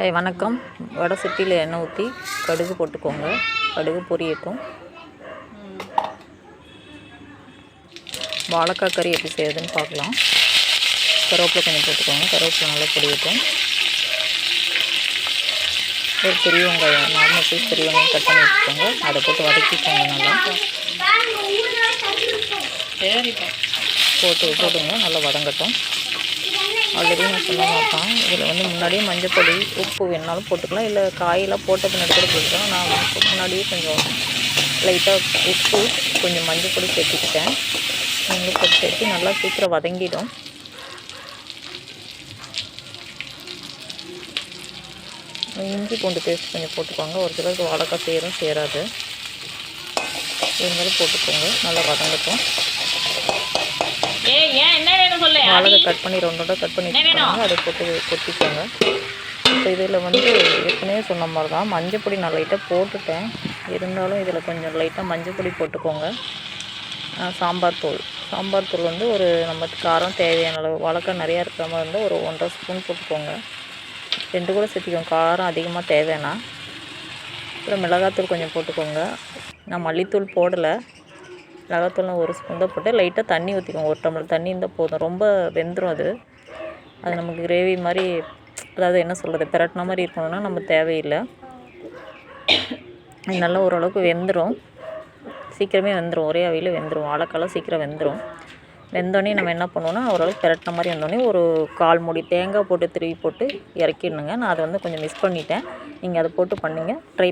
வணக்கம். வடை சட்டியில் எண்ணெய் ஊற்றி கடுகு போட்டுக்கோங்க. கடுகு பொரியட்டும். வாழைக்காய் கறி எப்படி செய்யுதுன்னு பார்க்கலாம். கருவேப்பிலை கொஞ்சம் போட்டுக்கோங்க. கருவேப்பிலை நல்லா பொரியட்டும். ஒரு பெரிய வெங்காயம், நார்மல் சைஸ் பெரிய வெங்காயம் கட் பண்ணி வச்சுக்கோங்க. அதை போட்டு வதக்கிக்கோங்க. நல்லா போட்டுங்க. நல்லா வதங்கட்டும். ஆல்ரெடி நான் சொன்ன மாட்டேன். இதில் முன்னாடியே மஞ்சப்பொடி, உப்பு வேணாலும் போட்டுக்கலாம், இல்லை காயெல்லாம் போட்ட பின்னாடி கூட போட்டுக்கலாம். நான் முன்னாடியே கொஞ்சம் லைட்டாக உப்பு, கொஞ்சம் மஞ்சப்பொடி சேர்த்துக்கிட்டேன். நீங்களும் போட்டு சேர்த்து நல்லா சீக்கிரம் வதங்கிடும். இஞ்சி பூண்டு பேஸ்ட் கொஞ்சம் போட்டுக்கோங்க. ஒரு சிலருக்கு வாழைக்காய் சேராது. இருந்தாலும் போட்டுக்கோங்க. நல்லா வதங்கட்டும். வாழைக்காய் கட் பண்ணி ரெண்டோட கட் பண்ணி வச்சுக்கோங்க. அதை போட்டு கொட்டிக்கோங்க. இப்போ இதில் ஏற்கனவே சொன்ன மாதிரி தான் மஞ்சப்பொடி நான் லைட்டாக போட்டுட்டேன். இருந்தாலும் இதில் கொஞ்சம் லைட்டாக மஞ்சப்பொடி போட்டுக்கோங்க. சாம்பார் தூள் ஒரு நம்ம காரம் தேவையான அளவு, வாழைக்காய் நிறையா இருக்கிற மாதிரி இருந்தால் ஒரு 1.5 ஸ்பூன் போட்டுக்கோங்க. 2 கூட சேர்த்திக்கோங்க, காரம் அதிகமாக தேவைன்னா. அப்புறம் மிளகாத்தூள் கொஞ்சம் போட்டுக்கோங்க. நான் மல்லித்தூள் போடலை. மிளகாத்தூள் 1 ஸ்பூன் தான் போட்டு லைட்டாக தண்ணி ஊற்றிக்கோங்க. 1 டம்ளர் தண்ணி இருந்தால் போதும். ரொம்ப வெந்துடும். அது நமக்கு கிரேவி மாதிரி, அதாவது என்ன சொல்கிறது, பிரட்டின மாதிரி இருக்கணும்னா நம்ம தேவையில்லை. இது நல்லா ஓரளவுக்கு வெந்துடும். சீக்கிரமே வெந்துடும். ஒரே அவையில் வெந்துடும். வாழைக்காலாம் சீக்கிரம் வெந்துடும். வெந்தோடனே நம்ம என்ன பண்ணுவோன்னா, ஓரளவுக்கு பிரட்டின மாதிரி வந்தோடனே ஒரு 1/4 மூடி தேங்காய் போட்டு திருவி போட்டு இறக்கிடணுங்க. நான் அதை கொஞ்சம் மிஸ் பண்ணிட்டேன். நீங்கள் அதை போட்டு பண்ணுங்கள். ட்ரை